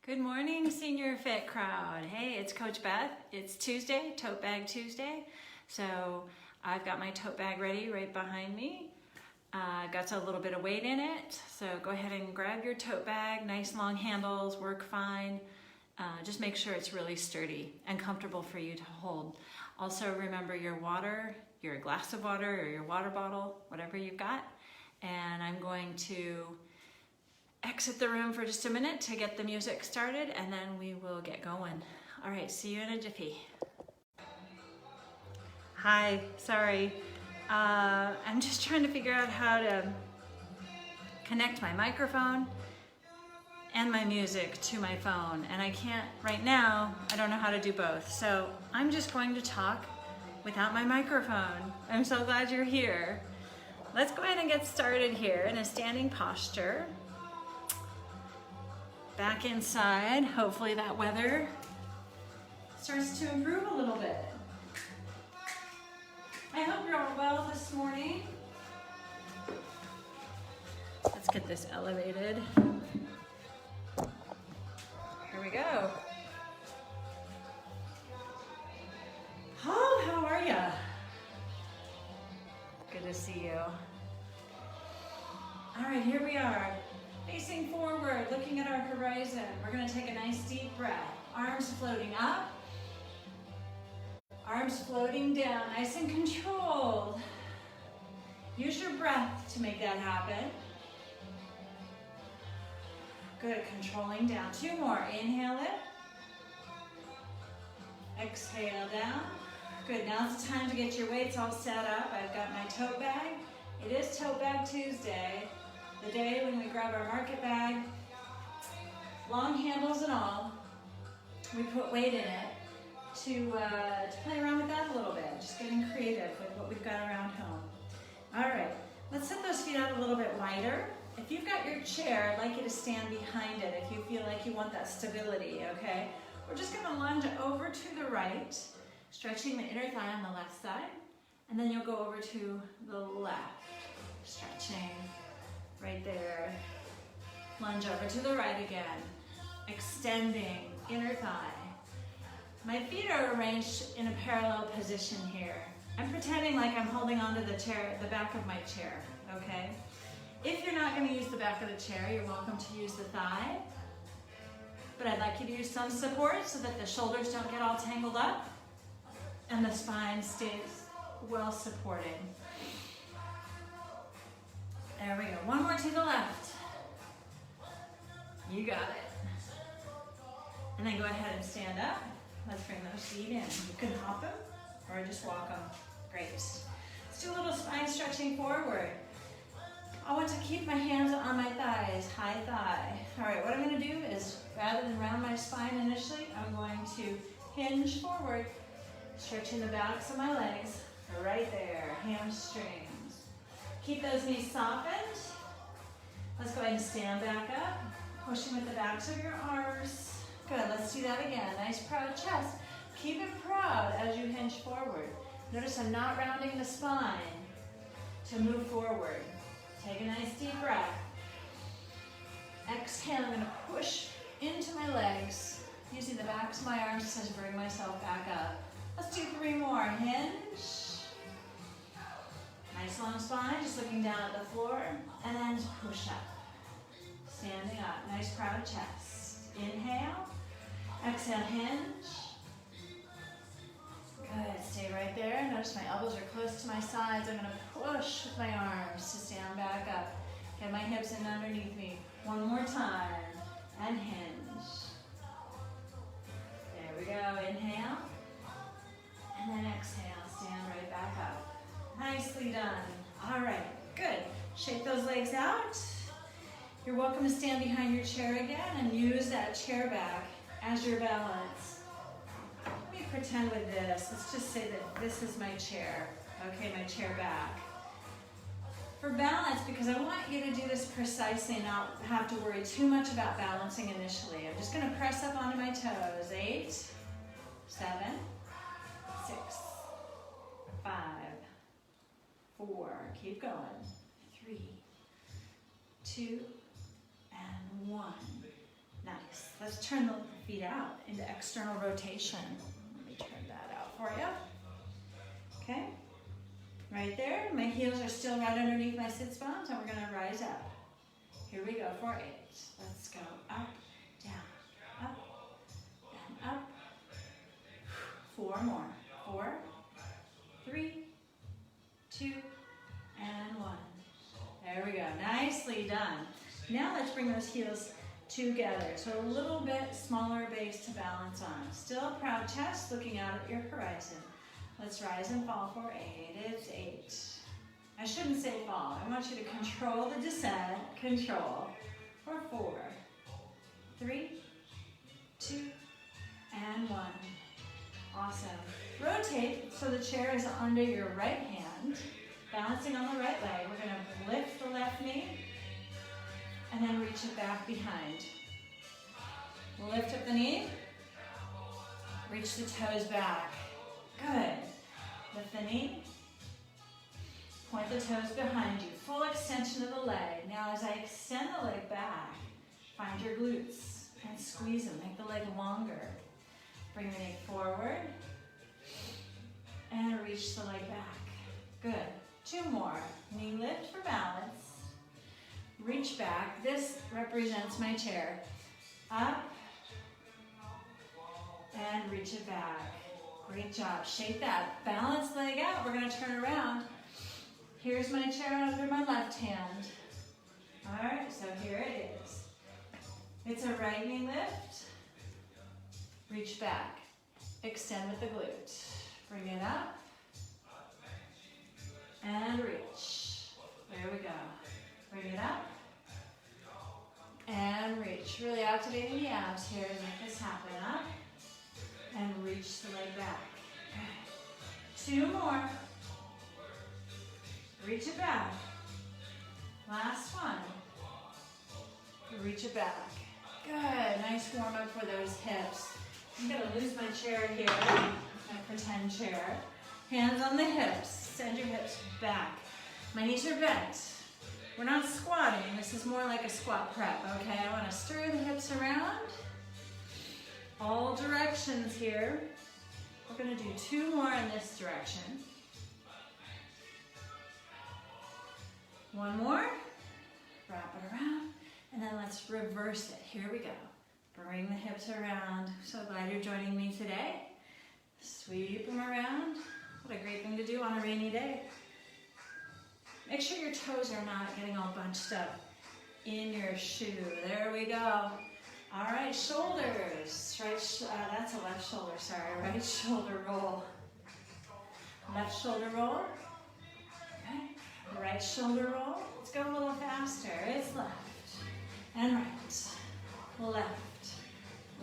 Good morning, Senior Fit crowd. Hey, it's Coach Beth. It's Tuesday, Tote Bag Tuesday. So I've got my tote bag ready right behind me. Got a little bit of weight in it. So go ahead and grab your tote bag. Nice long handles, work fine. Just make sure it's really sturdy and comfortable for you to hold. Also remember your water, your glass of water or your water bottle, whatever you've got. And I'm going to exit the room for just a minute to get the music started, and then we will get going. All right, see you in a jiffy. Hi, sorry. I'm just trying to figure out how to connect my microphone and my music to my phone, and I can't right now. I don't know how to do both, so I'm just going to talk without my microphone. I'm so glad you're here. Let's go ahead and get started here in a standing posture. Back inside. Hopefully that weather starts to improve a little bit. I hope you're all well this morning. Let's get this elevated. Here we go. Oh, how are ya? Good to see you. All right, here we are. Facing forward, looking at our horizon. We're going to take a nice deep breath. Arms floating up. Arms floating down, nice and controlled. Use your breath to make that happen. Good, controlling down. Two more. Inhale it. Exhale down. Good, now's the time to get your weights all set up. I've got my tote bag. It is Tote Bag Tuesday. The day when we grab our market bag, long handles and all, we put weight in it to play around with that a little bit, just getting creative with what we've got around home. All right, let's set those feet out a little bit wider. If you've got your chair, I'd like you to stand behind it if you feel like you want that stability, okay? We're just gonna lunge over to the right, stretching the inner thigh on the left side, and then you'll go over to the left, stretching. Right there. Lunge over to the right again. Extending inner thigh. My feet are arranged in a parallel position here. I'm pretending like I'm holding onto the chair, the back of my chair, okay? If you're not going to use the back of the chair, you're welcome to use the thigh. But I'd like you to use some support so that the shoulders don't get all tangled up and the spine stays well supported. There we go. One more to the left. You got it. And then go ahead and stand up. Let's bring those feet in. You can hop them or just walk them. Great. Let's do a little spine stretching forward. I want to keep my hands on my thighs, high thigh. All right, what I'm going to do is, rather than round my spine initially, I'm going to hinge forward, stretching the backs of my legs right there, hamstrings. Keep those knees softened. Let's go ahead and stand back up, pushing with the backs of your arms. Good, let's do that again. Nice proud chest. Keep it proud as you hinge forward. Notice I'm not rounding the spine to move forward. Take a nice deep breath. Exhale, I'm gonna push into my legs, using the backs of my arms to bring myself back up. Let's do 3 more. Hinge. Nice long spine, just looking down at the floor, and then push up. Standing up, nice proud chest. Inhale, exhale, hinge. Good, stay right there. Notice my elbows are close to my sides. I'm gonna push with my arms to stand back up. Get my hips in underneath me. One more time, and hinge. There we go, inhale, and then exhale, stand right back up. Nicely done. All right, good. Shake those legs out. You're welcome to stand behind your chair again and use that chair back as your balance. Let me pretend with this. Let's just say that this is my chair. Okay, my chair back. For balance, because I want you to do this precisely and not have to worry too much about balancing initially. I'm just going to press up onto my toes. 8, 7, 6, 5, 4, keep going, 3, 2, and 1. Nice. let's turn the feet out into external rotation. Let me turn that out for you. Okay, right there. My heels are still right underneath my sits bones, and we're gonna rise up. Here we go for 8. Let's go up, down, up, and up. 4 more. 4, 3, 2, and 1. There we go. Nicely done. Now let's bring those heels together. So a little bit smaller base to balance on. Still proud chest, looking out at your horizon. Let's rise and fall for 8. It's 8. I shouldn't say fall. I want you to control the descent. Control. For 4, 3, 2, and 1. Awesome. Rotate so the chair is under your right hand, balancing on the right leg. We're going to lift the left knee and then reach it back behind. Lift up the knee, reach the toes back. Good. Lift the knee, point the toes behind you. Full extension of the leg. Now as I extend the leg back, find your glutes and squeeze them. Make the leg longer. Bring the knee forward and reach the leg back. Good. 2 more. Knee lift for balance. Reach back. This represents my chair. Up and reach it back. Great job. Shake that. Balance leg out. We're going to turn around. Here's my chair under my left hand. All right, so here it is. It's a right knee lift. Reach back. Extend with the glute. Bring it up. And reach. There we go. Bring it up. And reach. Really activating the abs here to make this happen. Up. And reach the leg back. Good. 2 more. Reach it back. Last one. Reach it back. Good. Nice warm up for those hips. I'm going to lose my chair here, my pretend chair. Hands on the hips. Send your hips back. My knees are bent. We're not squatting. This is more like a squat prep, okay? I want to stir the hips around. All directions here. We're going to do 2 more in this direction. 1 more. Wrap it around. And then let's reverse it. Here we go. Bring the hips around. So glad you're joining me today. Sweep them around. What a great thing to do on a rainy day. Make sure your toes are not getting all bunched up in your shoe. There we go. All right, shoulders. That's a left shoulder, sorry. Right shoulder roll. Left shoulder roll. Okay. Right shoulder roll. Let's go a little faster. It's left and right. Left.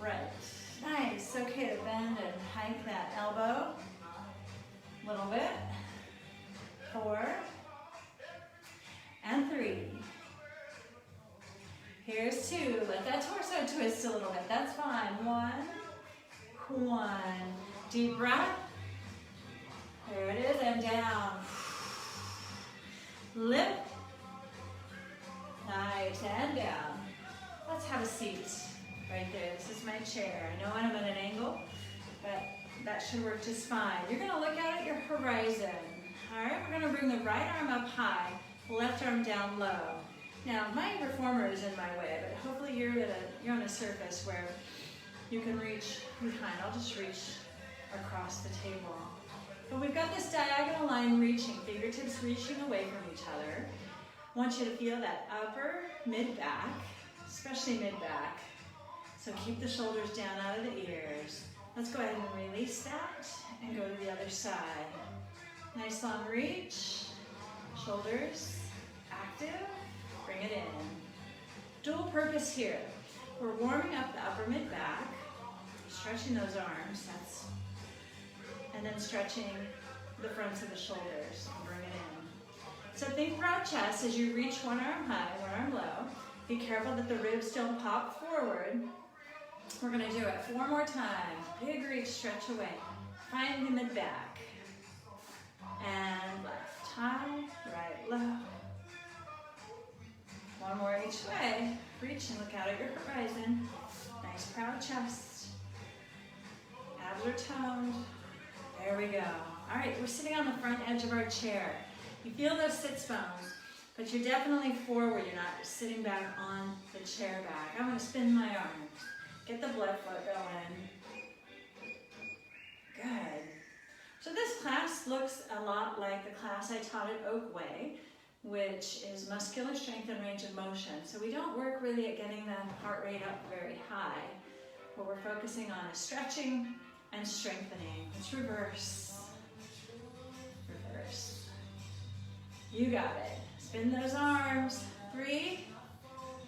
Right. Nice. Okay to bend and hike that elbow. A little bit. 4. And 3. Here's 2. Let that torso twist a little bit. That's fine. 1. 1. Deep breath. There it is. And down. Lift. Nice. And down. Let's have a seat. Right there. This is my chair. I know I'm at an angle, but that should work just fine. You're going to look out at your horizon. All right, we're going to bring the right arm up high, left arm down low. Now, my reformer is in my way, but hopefully you're on a surface where you can reach behind. I'll just reach across the table. But we've got this diagonal line reaching, fingertips reaching away from each other. I want you to feel that upper mid-back, especially mid-back. So keep the shoulders down out of the ears. Let's go ahead and release that and go to the other side. Nice long reach. Shoulders active. Bring it in. Dual purpose here. We're warming up the upper mid-back, stretching those arms. And then stretching the fronts of the shoulders. Bring it in. So think broad chest as you reach one arm high, one arm low. Be careful that the ribs don't pop forward. We're going to do it 4 more times. Big reach, stretch away. Find the mid-back. And left high, right low. 1 more each way. Reach and look out at your horizon. Nice proud are toned. There we go. All right, we're sitting on the front edge of our chair. You feel those sits bones, but you're definitely forward. You're not sitting back on the chair back. I'm gonna spin my arms. Get the blood flow going. Good. So this class looks a lot like the class I taught at Oakway, which is muscular strength and range of motion. So we don't work really at getting the heart rate up very high. What we're focusing on is stretching and strengthening. Let's reverse. Reverse. You got it. Spin those arms. 3,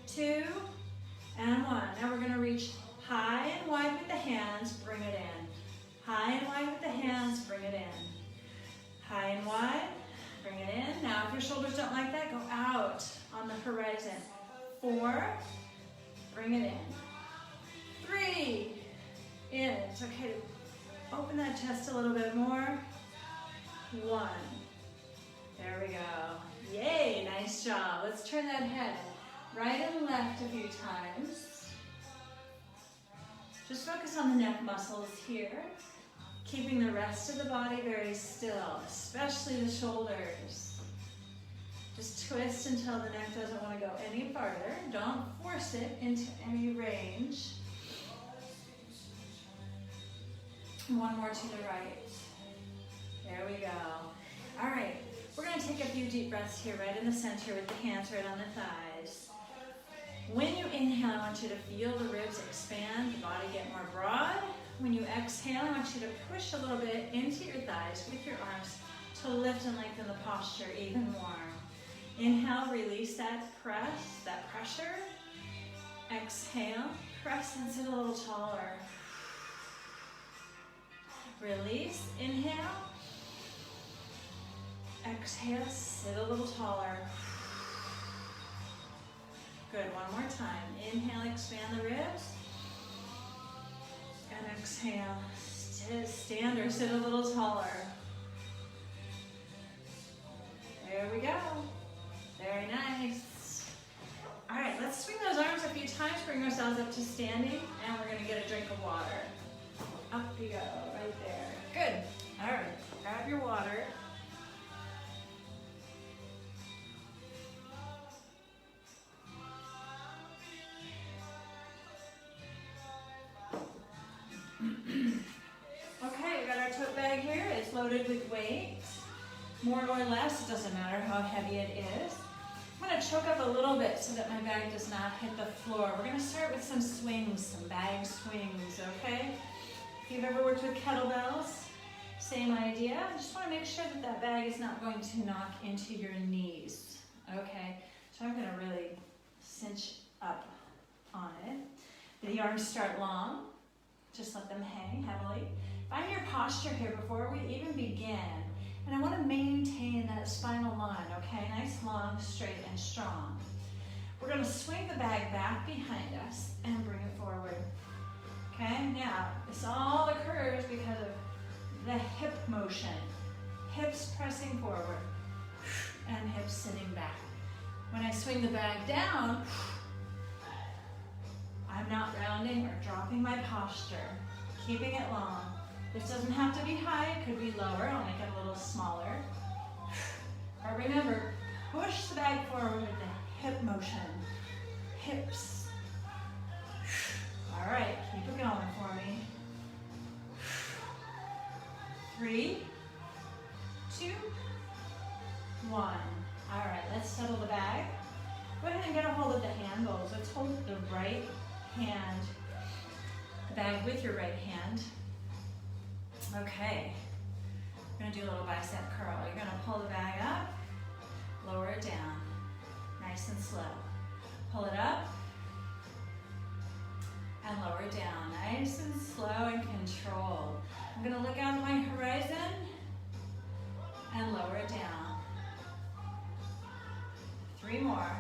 2, and 1. Now we're going to reach high and wide with the hands. Bring it in. High and wide with the hands. Bring it in. High and wide. Bring it in. Now, if your shoulders don't like that, go out on the horizon. 4. Bring it in. 3. In. It's okay to open that chest a little bit more. 1. There we go. Yay, nice job. Let's turn that head right and left a few times. Just focus on the neck muscles here, keeping the rest of the body very still, especially the shoulders. Just twist until the neck doesn't want to go any farther. Don't force it into any range. One more to the right. There we go. All right, we're going to take a few deep breaths here right in the center with the hands right on the thighs. When you inhale, I want you to feel the ribs expand, the body get more broad. When you exhale, I want you to push a little bit into your thighs with your arms to lift and lengthen the posture even more. Inhale, release that pressure. Exhale, press and sit a little taller. Release, inhale. Exhale, sit a little taller. Good, one more time. Inhale, expand the ribs. And exhale, stand or sit a little taller. There we go. Very nice. All right, let's swing those arms a few times, bring ourselves up to standing, and we're gonna get a drink of water. Up you go, right there. Good. All right, grab your water. Okay, we got our tote bag here. It's loaded with weights. More or less, it doesn't matter how heavy it is. I'm going to choke up a little bit so that my bag does not hit the floor. We're going to start with some swings, some bag swings, okay? If you've ever worked with kettlebells, same idea. Just want to make sure that that bag is not going to knock into your knees, okay? So I'm going to really cinch up on it. The arms start long. Just let them hang heavily. Find your posture here before we even begin. And I want to maintain that spinal line, okay? Nice, long, straight, and strong. We're going to swing the bag back behind us and bring it forward. Okay, now, this all occurs because of the hip motion. Hips pressing forward and hips sitting back. When I swing the bag down, I'm not rounding or dropping my posture, keeping it long. This doesn't have to be high, it could be lower. I'll make it a little smaller. But remember, push the bag forward with the hip motion. Hips. All right, keep it going for me. 3, 2, 1. All right, let's settle the bag. Go ahead and get a hold of the handles. Let's hold the right hand, the bag with your right hand. Okay, we're gonna do a little bicep curl. You're gonna pull the bag up, lower it down, nice and slow. Pull it up, and lower it down, nice and slow and controlled. I'm gonna look out at my horizon, and lower it down. 3 more.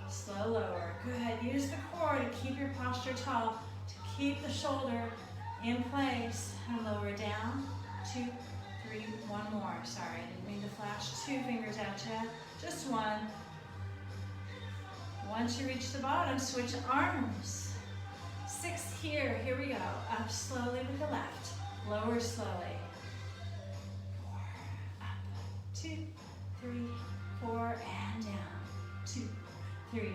Slow lower, good. Use the core to keep your posture tall, to keep the shoulder in place, and lower down. 2, 3, 1 more. Sorry, I didn't mean to flash 2 fingers at you. Just 1. Once you reach the bottom, switch arms. 6 here. Here we go. Up slowly with the left. Lower slowly. 4, up. 2, 3, 4, and down. 2, 3,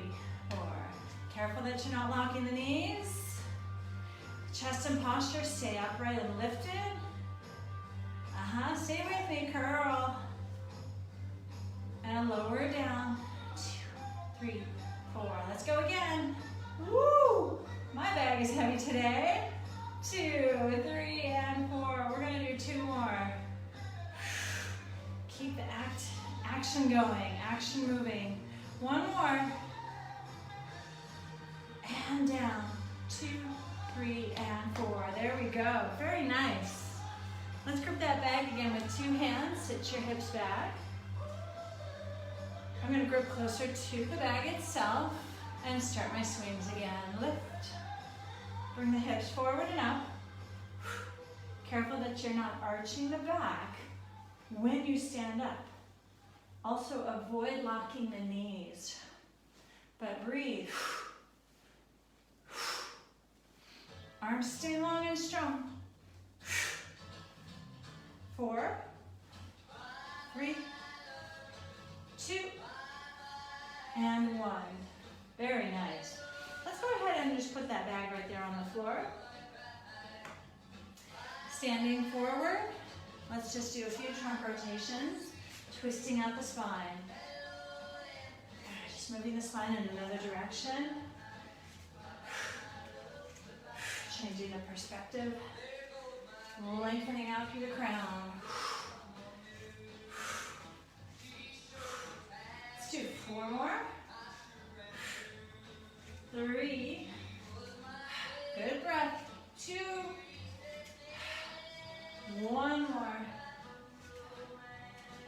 4. Careful that you're not locking the knees. Chest and posture, stay upright and lifted. Stay with me, curl. And lower down. 2, 3, 4. Let's go again. Woo! My bag is heavy today. 2, 3, and 4. We're gonna do 2 more. Keep the action going, action moving. 1 more. And down. 2, 3, and 4. There we go. Very nice. Let's grip that bag again with 2 hands. Sit your hips back. I'm going to grip closer to the bag itself and start my swings again. Lift. Bring the hips forward and up. Careful that you're not arching the back when you stand up. Also avoid locking the knees. But breathe. Arms stay long and strong. 4, 3, 2, and 1. Very nice. Let's go ahead and just put that bag right there on the floor. Standing forward, let's just do a few trunk rotations, twisting out the spine. Just moving the spine in another direction. Changing the perspective. Lengthening out through the crown. Let's do 4 more. 3. Good breath. 2. 1 more.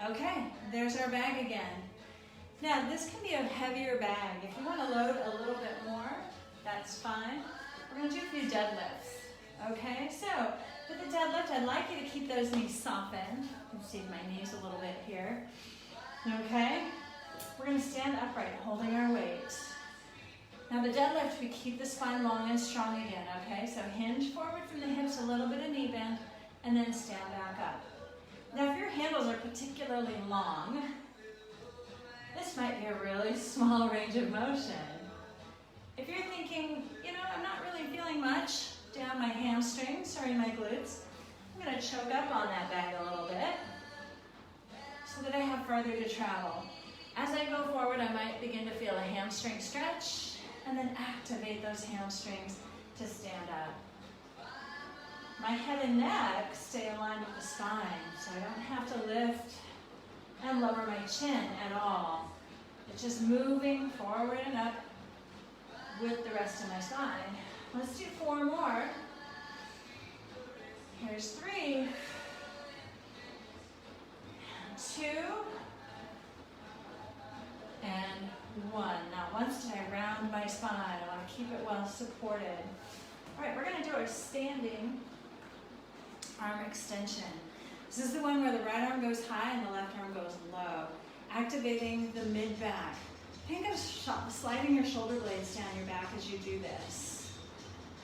Okay, there's our bag again. Now this can be a heavier bag. If you want to load a little bit more, that's fine. We're going to do a few deadlifts. Okay, so for the deadlift, I'd like you to keep those knees softened. You can see my knees a little bit here. Okay, we're going to stand upright, holding our weight. Now the deadlift, we keep the spine long and strong again, okay? So hinge forward from the hips, a little bit of knee bend, and then stand back up. Now if your handles are particularly long, this might be a really small range of motion. If you're thinking, I'm not really feeling much down my hamstrings or in my glutes, I'm going to choke up on that bag a little bit so that I have further to travel. As I go forward, I might begin to feel a hamstring stretch and then activate those hamstrings to stand up. My head and neck stay aligned with the spine, so I don't have to lift and lower my chin at all. It's just moving forward and up with the rest of my spine. Let's do 4 more. Here's 3, 2, and 1. Now once I round my spine, I want to keep it well supported. All right, we're going to do our standing arm extension. This is the one where the right arm goes high and the left arm goes low, activating the mid-back. Think of sliding your shoulder blades down your back as you do this.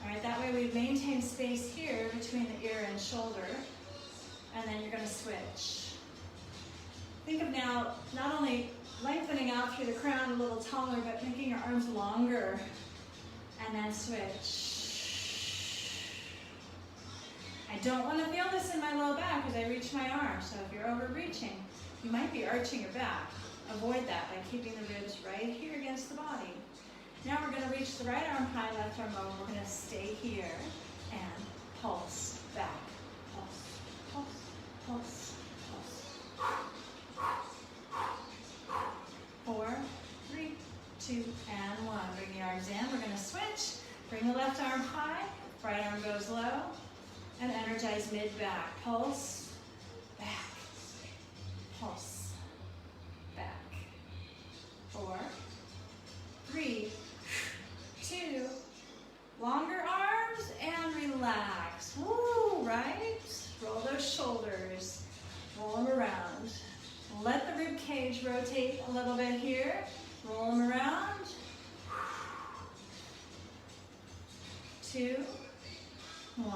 All right, that way we maintain space here between the ear and shoulder, and then you're going to switch. Think of now not only lengthening out through the crown a little taller, but making your arms longer, and then switch. I don't want to feel this in my low back as I reach my arm, so if you're overreaching, you might be arching your back. Avoid that by keeping the ribs right here against the body. Now we're going to reach the right arm high, left arm low. We're going to stay here and pulse back. Pulse, pulse, pulse, pulse. 4, 3, 2, and 1. Bring the arms in. We're going to switch. Bring the left arm high, right arm goes low, and energize mid-back. Pulse, back, pulse. 4, 3, 2, longer arms, and relax. Woo, right? Roll those shoulders, roll them around. Let the rib cage rotate a little bit here. Roll them around. 2, 1.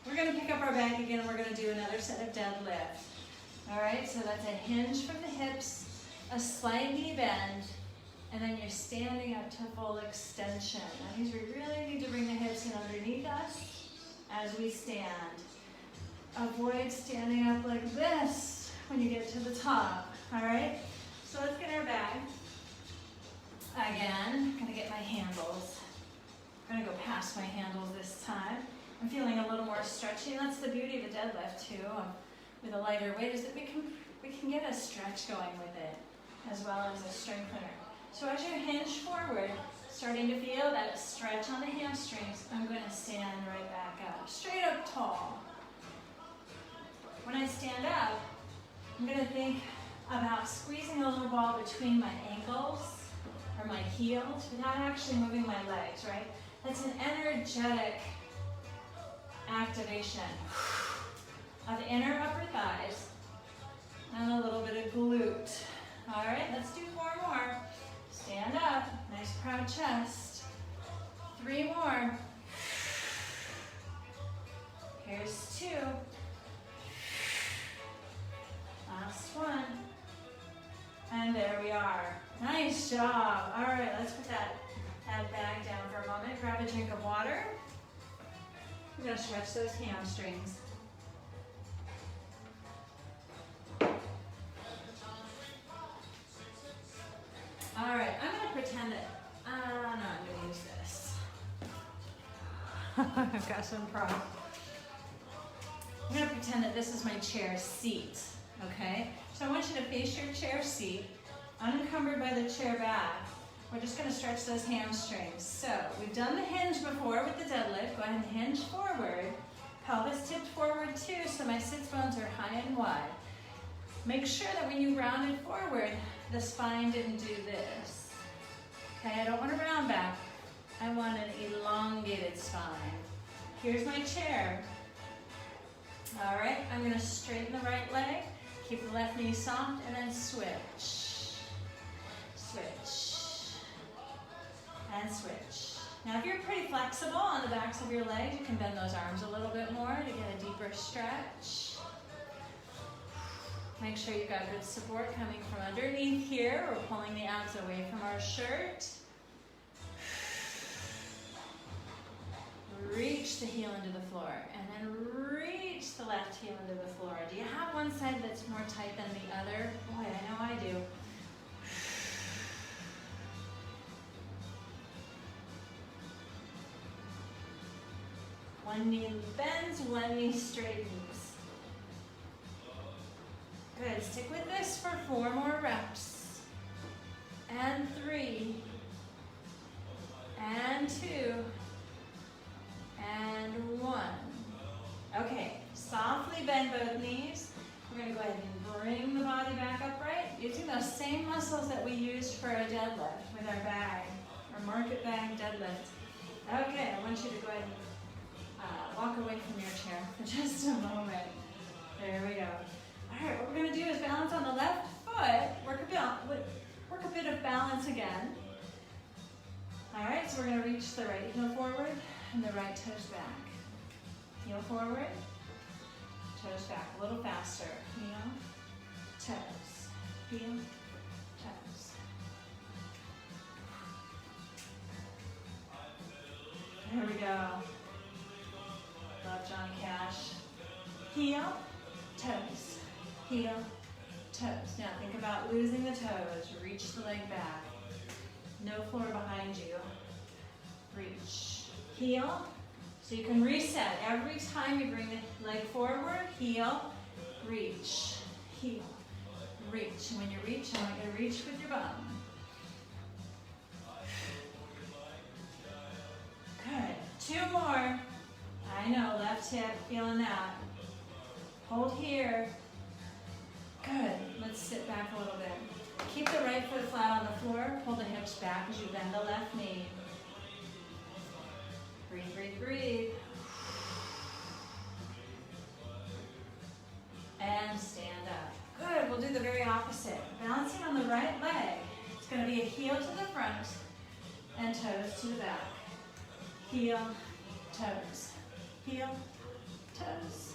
We're going to pick up our bag again and we're going to do another set of deadlifts. All right, so that's a hinge from the hips, a slight knee bend, and then you're standing up to full extension. That means we really need to bring the hips in underneath us as we stand. Avoid standing up like this when you get to the top, all right? So let's get our bag. Again, I'm gonna get my handles. I'm gonna go past my handles this time. I'm feeling a little more stretchy. That's the beauty of the deadlift too, with a lighter weight, is that we can get a stretch going with it, as well as a strengthener. So as you hinge forward, starting to feel that stretch on the hamstrings, I'm gonna stand right back up, straight up tall. When I stand up, I'm gonna think about squeezing a little ball between my ankles or my heels without actually moving my legs, right? That's an energetic activation of the inner upper thighs and a little bit of glute. All right, let's do 4 more. Stand up, nice proud chest. 3 more. Here's 2. Last 1. And there we are. Nice job. All right, let's put that bag down for a moment. Grab a drink of water. We're going to stretch those hamstrings. All right, I'm going to pretend that, no, I'm going to use this. I've got some props. I'm going to pretend that this is my chair seat, okay? So I want you to face your chair seat, unencumbered by the chair back. We're just going to stretch those hamstrings. So we've done the hinge before with the deadlift. Go ahead and hinge forward. Pelvis tipped forward too, so my sits bones are high and wide. Make sure that when you rounded forward, the spine didn't do this. Okay, I don't want to round back. I want an elongated spine. Here's my chair. All right, I'm going to straighten the right leg, keep the left knee soft, and then switch. Switch. And switch. Now if you're pretty flexible on the backs of your legs, you can bend those arms a little bit more to get a deeper stretch. Make sure you've got good support coming from underneath here. We're pulling the abs away from our shirt. Reach the heel into the floor, and then reach the left heel into the floor. Do you have one side that's more tight than the other? Boy, I know I do. One knee bends, one knee straightens. Good, stick with this for 4 more reps. And 3. And 2. And 1. Okay, softly bend both knees. We're going to go ahead and bring the body back upright, using those same muscles that we used for a deadlift with our bag, our market bag deadlift. Okay, I want you to go ahead and walk away from your chair for just a moment. There we go. All right, what we're going to do is balance on the left foot, work a bit of balance again. All right, so we're going to reach the right heel forward and the right toes back. Heel forward, toes back, a little faster. Heel, toes, heel, toes. There we go. Love Johnny Cash. Heel, toes, heel, toes. Now think about losing the toes. Reach the leg back. No floor behind you. Reach. Heel. So you can reset every time you bring the leg forward. Heel, reach, heel, reach. And when you reach, I want you to reach with your bum. Good. 2 more. I know, left hip, feeling that. Hold here. Good. Let's sit back a little bit. Keep the right foot flat on the floor. Pull the hips back as you bend the left knee. Breathe, breathe, breathe. And stand up. Good, we'll do the very opposite. Balancing on the right leg. It's going to be a heel to the front and toes to the back. Heel, toes, heel, toes,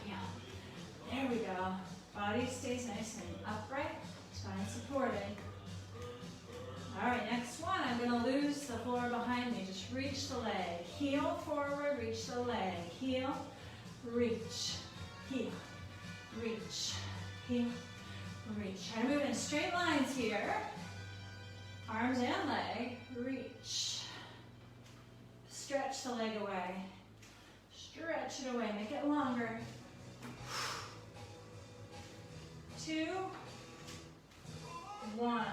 heel. There we go. Body stays nice and upright, spine supported. All right, next one, I'm gonna lose the floor behind me. Just reach the leg. Heel forward, reach the leg. Heel, reach, heel, reach, heel, reach. Try to move in straight lines here. Arms and leg, reach. Stretch the leg away. Stretch it away, make it longer. 2, 1.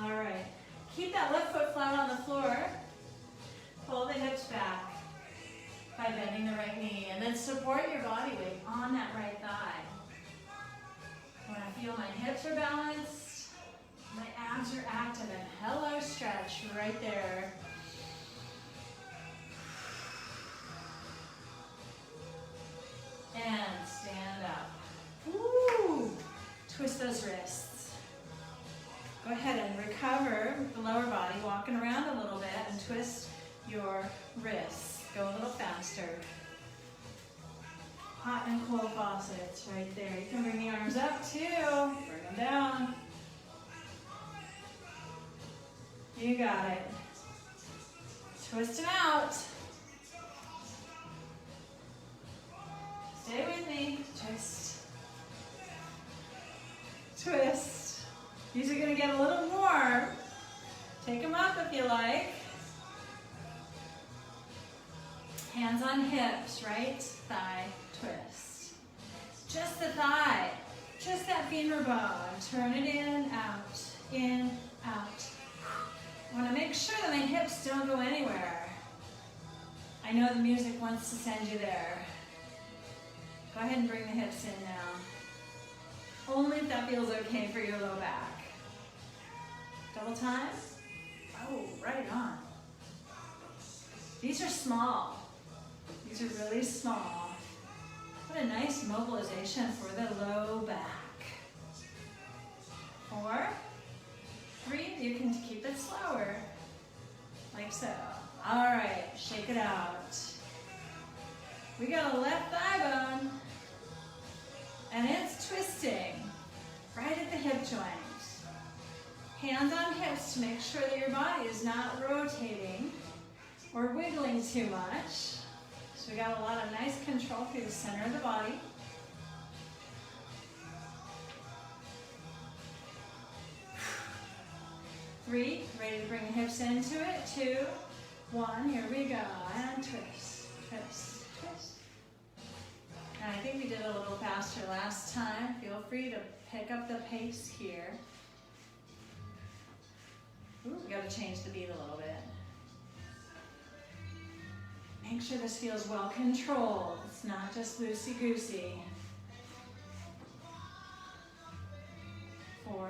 All right. Keep that left foot flat on the floor. Pull the hips back by bending the right knee. And then support your body weight on that right thigh. When I feel my hips are balanced, my abs are active, and hello stretch right there. And stand up. Woo! Twist those wrists. Go ahead and recover the lower body, walking around a little bit, and twist your wrists. Go a little faster. Hot and cold faucets right there. You can bring the arms up too. Bring them down. You got it. Twist them out. Stay with me. Twist. Twist. These are going to get a little warm. Take them up if you like. Hands on hips, right thigh twist. Just the thigh. Just that femur bone. Turn it in, out, in, out. I want to make sure that my hips don't go anywhere. I know the music wants to send you there. Go ahead and bring the hips in now. Only if that feels okay for your low back. Double time. Oh, right on. These are small. These are really small. What a nice mobilization for the low back. 4, 3, you can keep it slower, like so. All right, shake it out. We got a left thigh bone, and it's twisting right at the hip joint. Hands on hips to make sure that your body is not rotating or wiggling too much. So we got a lot of nice control through the center of the body. Three, ready to bring the hips into it. 2, 1, here we go. And twist, twist, twist. And I think we did a little faster last time. Feel free to pick up the pace here. Ooh, we got to change the beat a little bit. Make sure this feels well controlled. It's not just loosey-goosey. 4,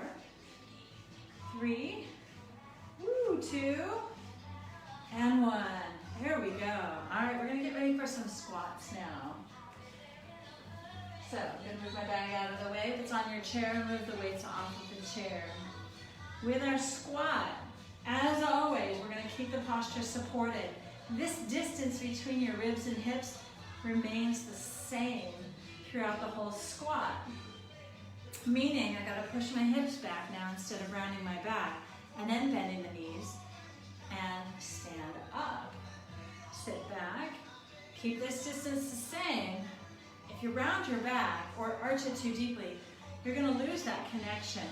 3, 2, and 1. There we go. All right, we're going to get ready for some squats now. So I'm going to move my bag out of the way. If it's on your chair, move the weights off of the chair. With our squat, as always, we're going to keep the posture supported. This distance between your ribs and hips remains the same throughout the whole squat. Meaning I got to push my hips back now instead of rounding my back and then bending the knees and stand up. Sit back. Keep this distance the same. If you round your back or arch it too deeply, you're going to lose that connection.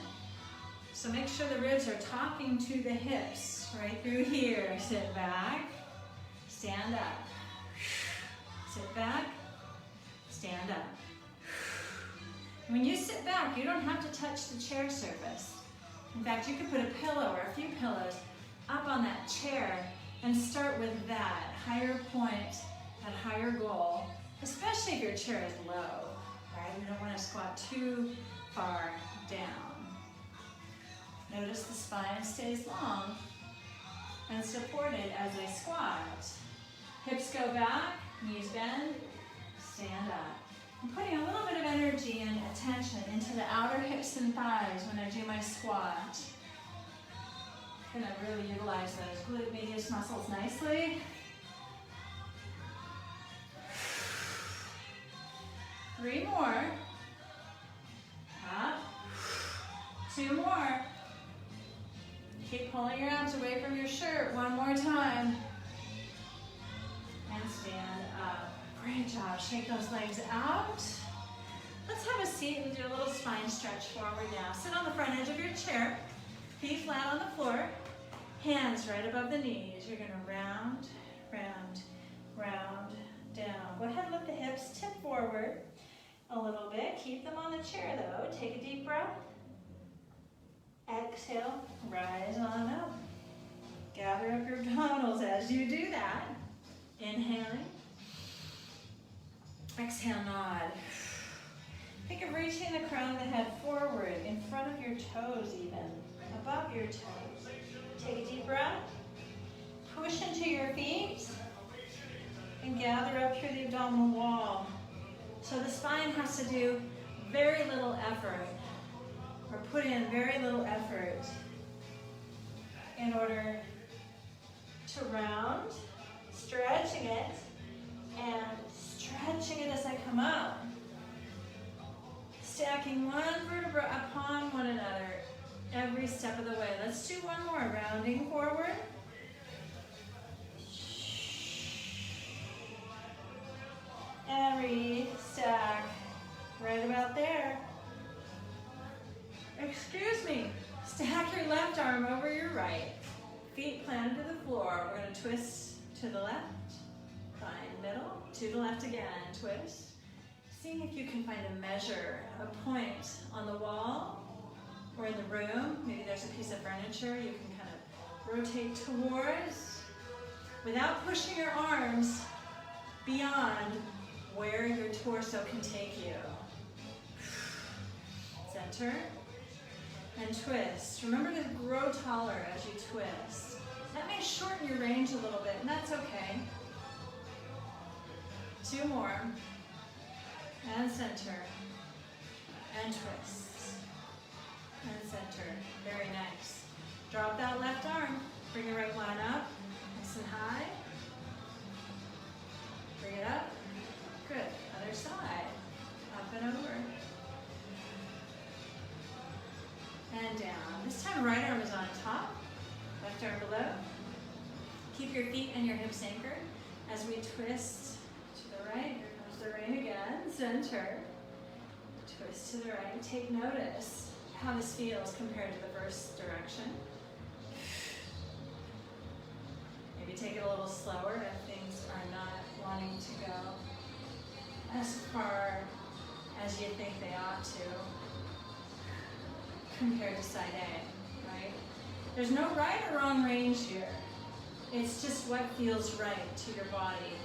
So make sure the ribs are talking to the hips right through here. Sit back. Stand up. Sit back. Stand up. When you sit back, you don't have to touch the chair surface. In fact, you could put a pillow or a few pillows up on that chair and start with that higher point, that higher goal, especially if your chair is low, right? You don't want to squat too far down. Notice the spine stays long and supported as I squat. Hips go back, knees bend, stand up. I'm putting a little bit of energy and attention into the outer hips and thighs when I do my squat. I'm going to really utilize those glute medius muscles nicely. 3 more. Up. 2 more. Keep pulling your abs away from your shirt. 1 more time. And stand up. Great job. Shake those legs out. Let's have a seat and do a little spine stretch forward now. Sit on the front edge of your chair. Feet flat on the floor. Hands right above the knees. You're going to round, round, round, down. Go ahead and lift the hips, tip forward a little bit. Keep them on the chair though. Take a deep breath. Exhale, rise on up. Gather up your abdominals as you do that. Inhaling. Exhale, nod. Think of reaching the crown of the head forward, in front of your toes even, above your toes. Take a deep breath. Push into your feet and gather up through the abdominal wall. So the spine has to do very little effort, or put in very little effort in order to round, stretching it, and stretching it as I come up. Stacking one vertebra upon one another every step of the way. Let's do one more. Rounding forward. And re-stack. Right about there. Excuse me. Stack your left arm over your right. Feet planted to the floor. We're going to twist to the left. Find middle. To the left again. Twist. Seeing if you can find a measure, a point on the wall or in the room. Maybe there's a piece of furniture you can kind of rotate towards without pushing your arms beyond where your torso can take you. Center and twist. Remember to grow taller as you twist. That may shorten your range a little bit, and that's okay. 2 more. And center, and twist, and center. Very nice. Drop that left arm. Bring your right line up, nice and high. Bring it up. Good. Other side. Up and over. And down. This time right arm is on top, left arm below. Keep your feet and your hips anchored as we twist to the right. The right again, center, twist to the right. Take notice how this feels compared to the first direction. Maybe take it a little slower if things are not wanting to go as far as you think they ought to compared to side A, right? There's no right or wrong range here. It's just what feels right to your body.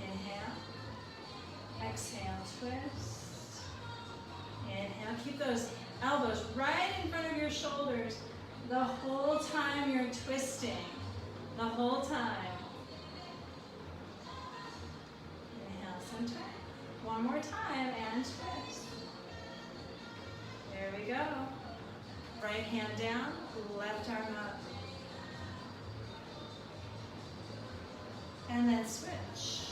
Inhale, exhale, twist. Inhale, keep those elbows right in front of your shoulders the whole time you're twisting, the whole time. Inhale, center. One more time and twist. There we go. Right hand down, left arm up. And then switch.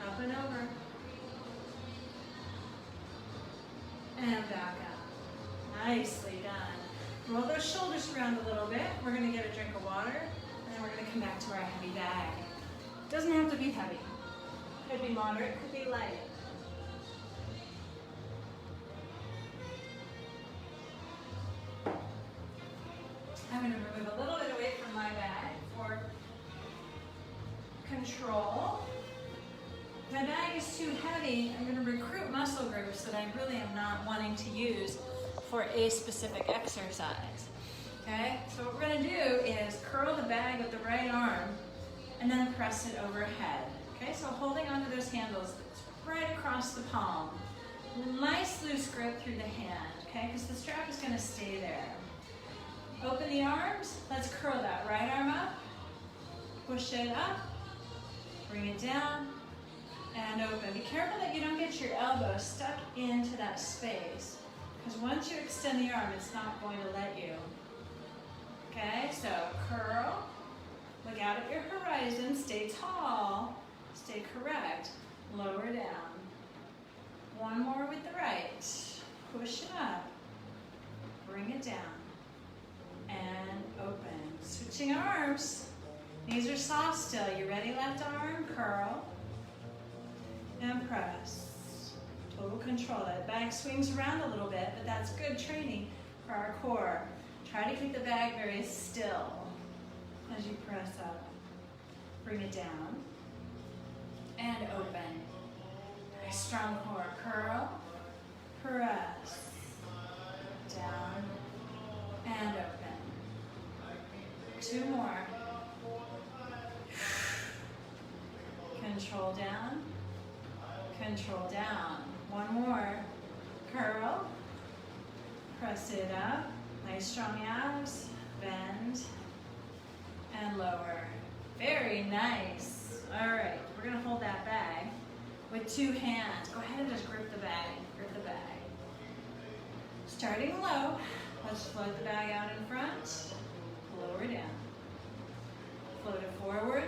Up and over. And back up. Nicely done. Roll those shoulders around a little bit. We're going to get a drink of water, and then we're going to come back to our heavy bag. It doesn't have to be heavy. Could be moderate, could be light. I'm going to move a little bit away from my bag for control. My bag is too heavy. I'm going to recruit muscle groups that I really am not wanting to use for a specific exercise. Okay, so what we're going to do is curl the bag with the right arm and then press it overhead. Okay, so holding onto those handles right across the palm. Nice loose grip through the hand, okay, because the strap is going to stay there. Open the arms. Let's curl that right arm up. Push it up. Bring it down. And open. Be careful that you don't get your elbow stuck into that space, because once you extend the arm, it's not going to let you. Okay, so curl, look out at your horizon, stay tall, stay correct. lower down. One more with the right. Push it up. Bring it down. And open. Switching arms. Knees are soft still. You ready? Left arm, curl. And press. Total control. That bag swings around a little bit, but that's good training for our core. Try to keep the bag very still as you press up. Bring it down. And open. Nice strong core. Curl. Press. Down. And open. Two more. Control down. Control down. One more. Curl. Press it up. Nice strong abs. Bend. And lower. Very nice. All right, we're gonna hold that bag with two hands. Go ahead and just grip the bag. Grip the bag. Starting low. Let's float the bag out in front. Lower down. Float it forward.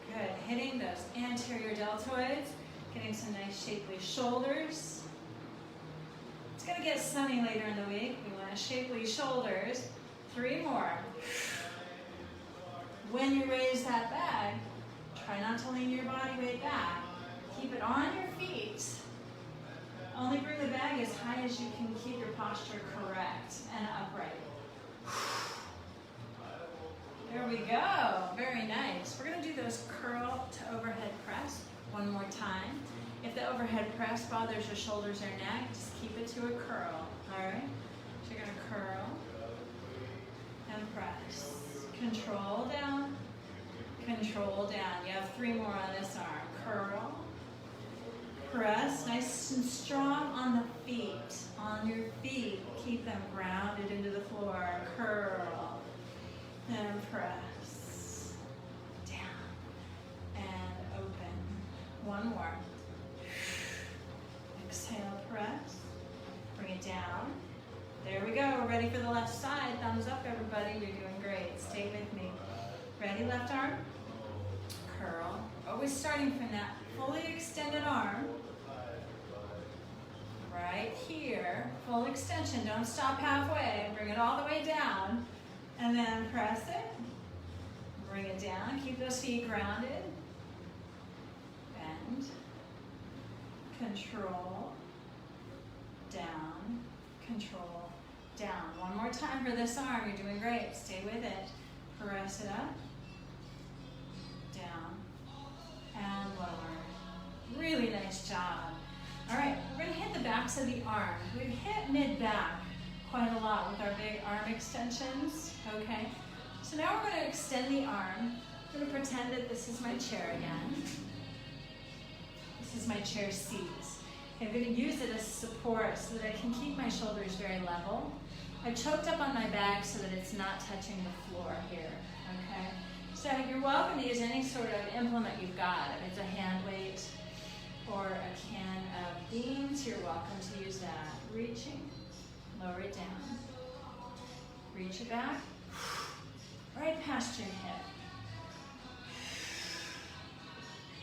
Good. Hitting those anterior deltoids. Getting some nice shapely shoulders. It's going to get sunny later in the week. We want shapely shoulders. Three more. When you raise that bag, try not to lean your body weight back. Keep it on your feet. Only bring the bag as high as you can keep your posture correct and upright. There we go. Very nice. We're going to do those curl to overhead press one more time. If the overhead press bothers your shoulders or neck, just keep it to a curl. All right? So you're going to curl and press. Control down. Control down. You have three more on this arm. Curl. Press, nice and strong on the feet. On your feet, keep them grounded into the floor. Curl and press. Down and open. One more. Exhale, press. Bring it down. There we go. We're ready for the left side. Thumbs up, everybody. You're doing great. Stay with me. Ready, left arm? Curl. Always starting from that fully extended arm. Right here. Full extension. Don't stop halfway. Bring it all the way down. And then press it. Bring it down. Keep those feet grounded. Bend. Control. Down. Control. Down. One more time for this arm. You're doing great. Stay with it. Press it up. Down. And lower. Really nice job. All right, we're going to hit the backs of the arms. We've hit mid-back quite a lot with our big arm extensions, okay? So now we're going to extend the arm. I'm going to pretend that this is my chair again. This is my chair seat. I'm going to use it as support so that I can keep my shoulders very level. I've choked up on my bag so that it's not touching the floor here, okay? So you're welcome to use any sort of implement you've got. If it's a hand weight or a can of beans, you're welcome to use that. Reaching, lower it down. Reach it back, right past your hip.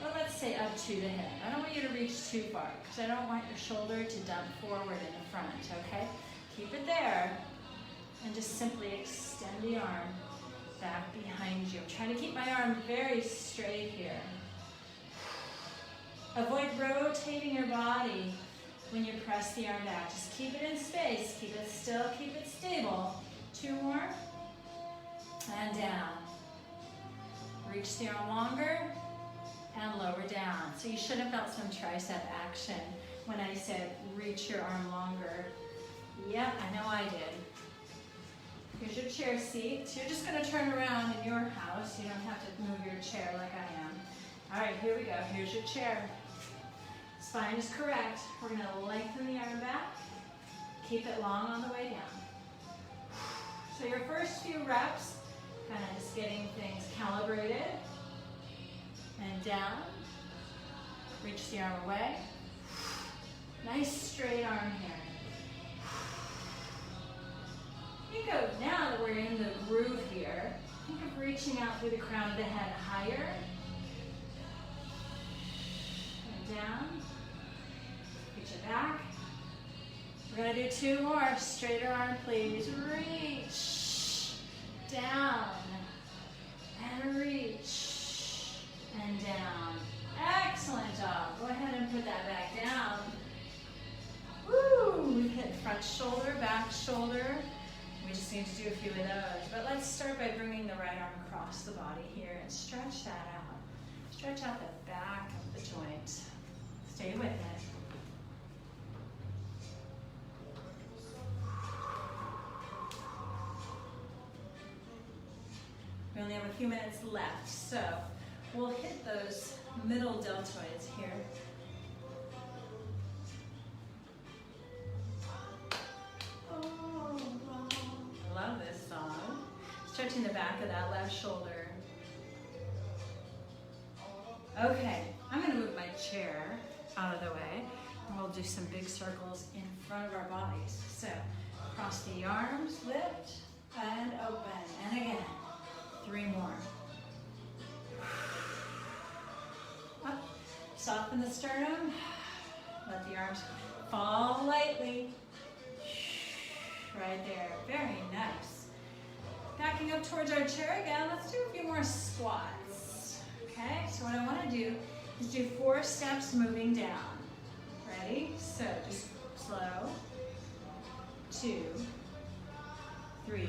Or let's say up to the hip. I don't want you to reach too far because I don't want your shoulder to dump forward in the front, okay? Keep it there and just simply extend the arm back behind you. Try to keep my arm very straight here. Avoid rotating your body when you press the arm back. Just keep it in space. Keep it still. Keep it stable. Two more. And down. Reach the arm longer and lower down. So you should have felt some tricep action when I said reach your arm longer. Yep, I know I did. Here's your chair seat. So you're just going to turn around in your house. You don't have to move your chair like I am. All right, here we go. Here's your chair. Spine is correct. We're going to lengthen the arm back. Keep it long on the way down. So your first few reps, kind of just getting things calibrated. And down. Reach the arm away. Nice straight arm here. Think of, now that we're in the groove here, think of reaching out through the crown of the head higher. down. Reach it back. We're going to do 2 more. Straighter arm, please. Reach. Down. And reach. And down. Excellent job. Go ahead and put that back down. Woo! We've hit front shoulder, back shoulder. We just need to do a few of those. But let's start by bringing the right arm across the body here and stretch that out. Stretch out the back of the joint. Stay with it. We only have a few minutes left, so we'll hit those middle deltoids here. Oh, I love this song. Stretching the back of that left shoulder. Okay, I'm going to move my chair out of the way, and we'll do some big circles in front of our bodies. So, cross the arms, lift, and open, and again. 3 more. Up. Soften the sternum. Let the arms fall lightly. Right there. Very nice. Backing up towards our chair again. Let's do a few more squats. Okay, so what I want to do is do 4 steps moving down. Ready? So just slow. 2, 3,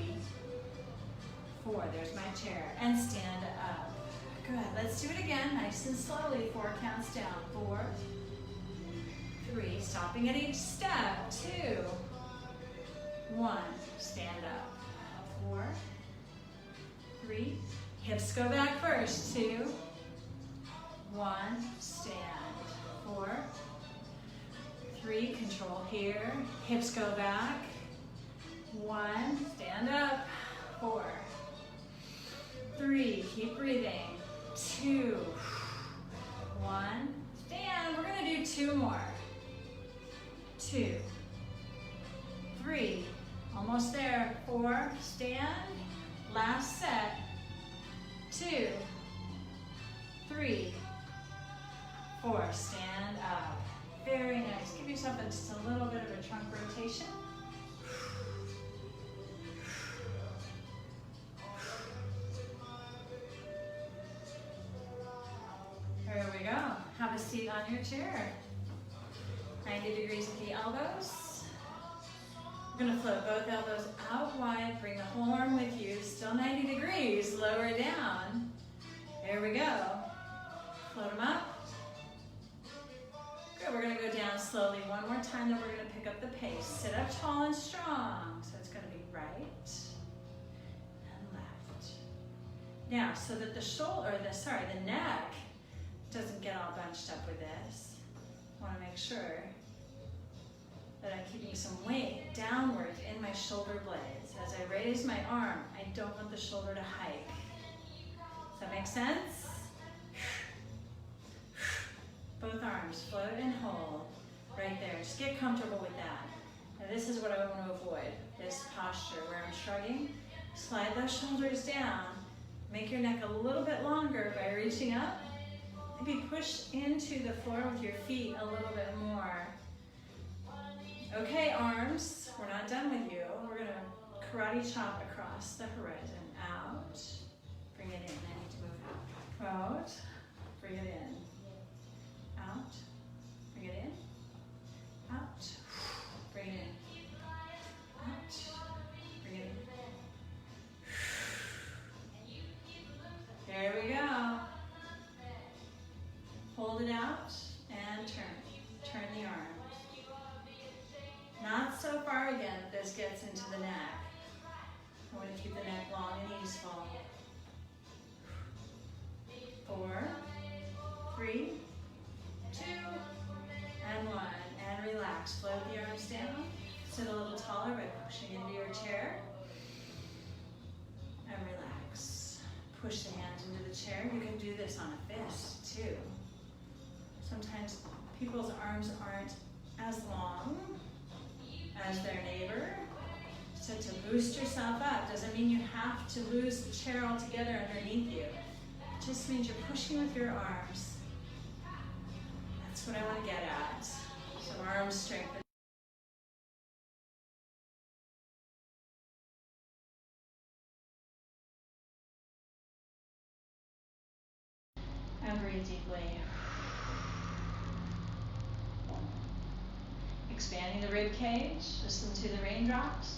4, there's my chair, and stand up. Good, let's do it again, nice and slowly, 4 counts down. 4, 3, stopping at each step. 2, 1, stand up. 4, 3, hips go back first. 2, 1, stand. 4, 3, control here, hips go back. 1, stand up. 4, 3, keep breathing. 2, 1, stand. We're going to do 2 more. 2, 3, almost there. 4, stand. Last set. 2, 3, 4, stand up. Very nice. Give yourself just a little bit of a trunk rotation. There we go. Have a seat on your chair. 90 degrees at the elbows. We're going to float both elbows out wide. Bring the whole arm with you. Still 90 degrees. Lower down. There we go. Float them up. Good. We're going to go down slowly one more time. Then we're going to pick up the pace. Sit up tall and strong. So it's going to be right and left. Now, so that the shoulder, the neck doesn't get all bunched up with this. I want to make sure that I'm keeping some weight downwards in my shoulder blades. As I raise my arm, I don't want the shoulder to hike. Does that make sense? Both arms, float and hold. Right there, just get comfortable with that. Now this is what I want to avoid, this posture where I'm shrugging. Slide those shoulders down. Make your neck a little bit longer by reaching up. Maybe push into the floor with your feet a little bit more. Okay, arms, we're not done with you. We're going to karate chop across the horizon. Out. Bring it in. I need to move out. Out. Bring it in. Out. Bring it in. Out. Bring it in. Out. Bring it in. There we go. Hold it out and turn. Turn the arm. Not so far again that this gets into the neck. I want to keep the neck long and easeful. 4, 3, 2, and 1. And relax. Float the arms down. Sit a little taller by pushing into your chair. And relax. Push the hands into the chair. You can do this on a fist too. Sometimes people's arms aren't as long as their neighbor. So to boost yourself up doesn't mean you have to lose the chair altogether underneath you. It just means you're pushing with your arms. That's That's what I want to get at. Some arm strength. And breathe deeply. Expanding the rib cage. Listen to the raindrops.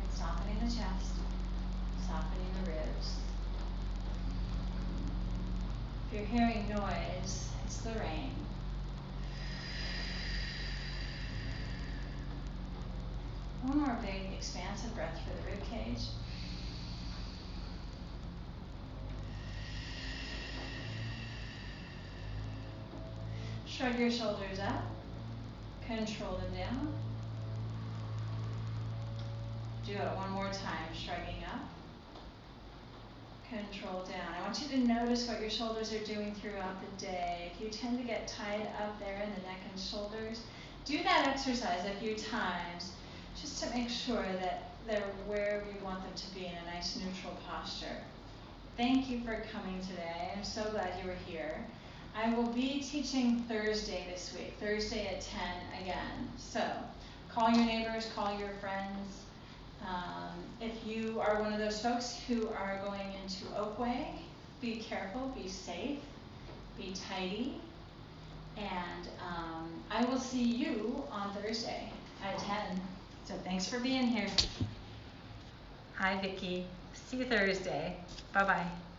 And softening the chest. Softening the ribs. If you're hearing noise, it's the rain. One more big expansive breath for the rib cage. Shrug your shoulders up. Control them down. Do it one more time, shrugging up. Control down. I want you to notice what your shoulders are doing throughout the day. If you tend to get tied up there in the neck and shoulders, do that exercise a few times just to make sure that they're where we want them to be in a nice neutral posture. Thank you for coming today. I'm so glad you were here. I will be teaching Thursday this week, Thursday at 10 again. So call your neighbors, call your friends. If you are one of those folks who are going into Oakway, be careful, be safe, be tidy, and I will see you on Thursday at 10. So thanks for being here. Hi, Vicki. See you Thursday. Bye-bye.